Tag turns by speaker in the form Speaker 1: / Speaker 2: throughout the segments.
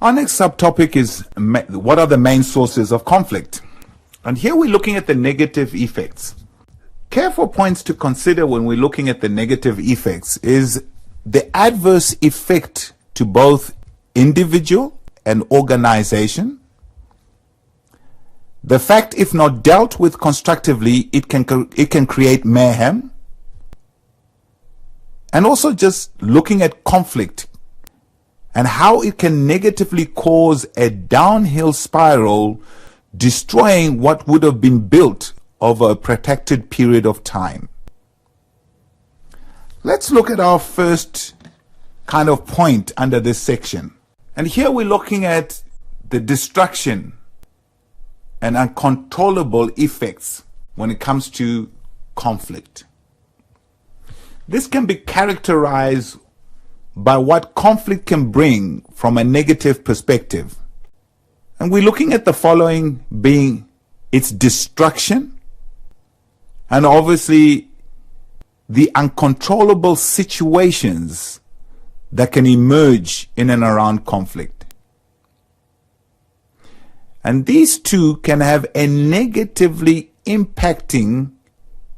Speaker 1: Our next subtopic is what are the main sources of conflict? And here we're looking at the negative effects. Careful points to consider when we're looking at the negative effects is the adverse effect to both individual and organization. The fact, if not dealt with constructively, it can create mayhem. And also just looking at conflict and how it can negatively cause a downhill spiral, destroying what would have been built over a protected period of time. Let's look at our first kind of point under this section. And here we're looking at the destruction and uncontrollable effects when it comes to conflict. This can be characterized by what conflict can bring from a negative perspective. And we're looking at the following being its destruction and obviously the uncontrollable situations that can emerge in and around conflict. And these two can have a negatively impacting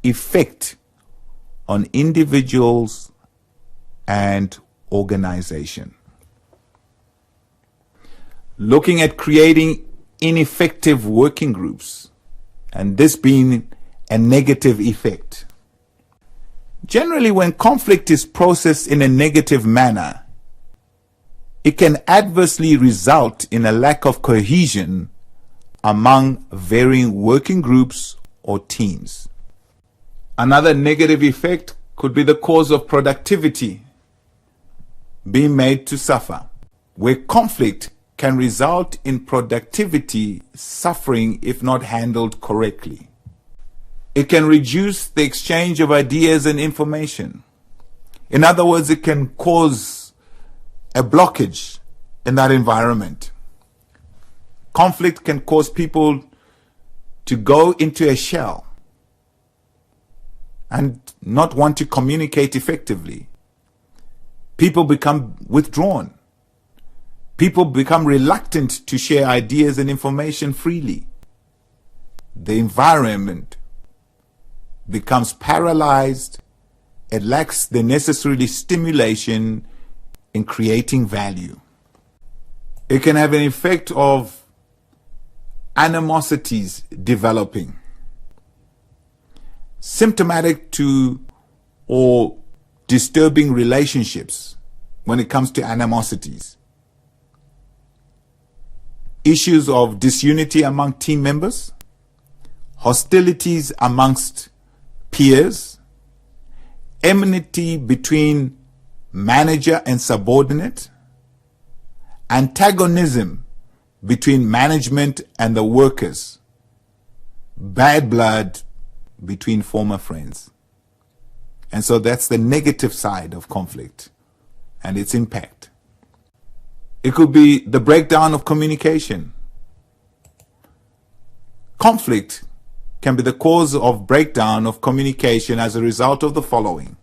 Speaker 1: effect on individuals and organization. Looking at creating ineffective working groups, and this being a negative effect. Generally, when conflict is processed in a negative manner, it can adversely result in a lack of cohesion among varying working groups or teams. Another negative effect could be the cause of productivity being made to suffer, where conflict can result in productivity suffering if not handled correctly. It can reduce the exchange of ideas and information. In other words, it can cause a blockage in that environment. Conflict can cause people to go into a shell and not want to communicate effectively. People become withdrawn. People become reluctant to share ideas and information freely. The environment becomes paralyzed. It lacks the necessary stimulation in creating value. It can have an effect of animosities developing, symptomatic to or disturbing relationships when it comes to animosities. Issues of disunity among team members, hostilities amongst peers, enmity between manager and subordinate, antagonism between management and the workers, bad blood between former friends. And so that's the negative side of conflict and its impact. It could be the breakdown of communication. Conflict can be the cause of breakdown of communication as a result of the following.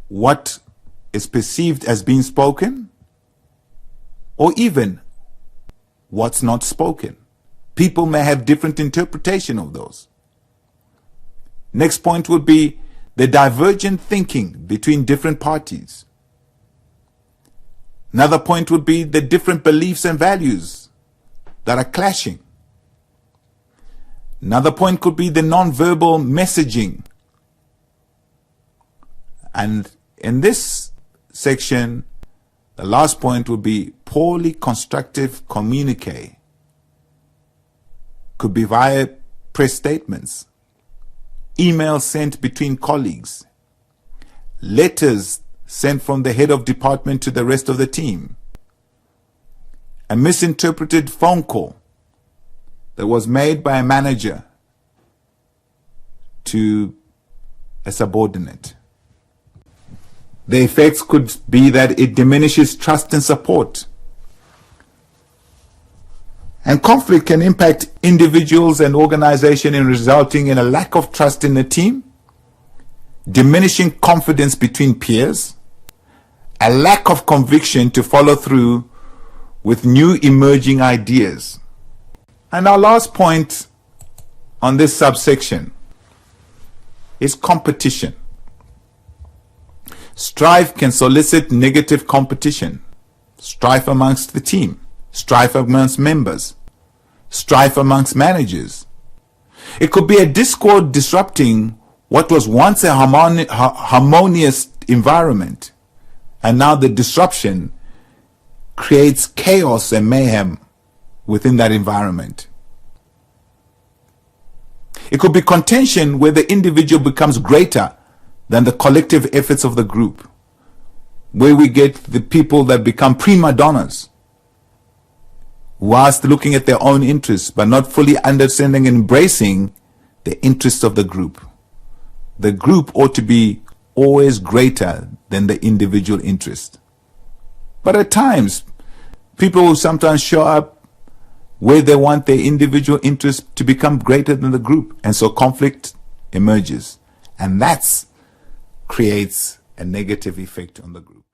Speaker 1: What is perceived as being spoken, or even what's not spoken. People may have different interpretation of those. Next point would be the divergent thinking between different parties. Another point would be the different beliefs and values that are clashing. Another point could be the non-verbal messaging. And in this section, the last point would be poorly constructive communique. Could be via press statements, emails sent between colleagues, letters sent from the head of department to the rest of the team, a misinterpreted phone call that was made by a manager to a subordinate. The effects could be that it diminishes trust and support. And conflict can impact individuals and organization in resulting in a lack of trust in the team, diminishing confidence between peers, a lack of conviction to follow through with new emerging ideas. And our last point on this subsection is competition. Strife can solicit negative competition, strife amongst the team, strife amongst members, strife amongst managers. It could be a discord disrupting what was once a harmonious environment, and now the disruption creates chaos and mayhem within that environment. It could be contention where the individual becomes greater than the collective efforts of the group, where we get the people that become prima donnas, whilst looking at their own interests but not fully understanding and embracing the interests of the group. The group ought to be always greater than the individual interest. But at times, people will sometimes show up where they want their individual interest to become greater than the group, and so conflict emerges, and that creates a negative effect on the group.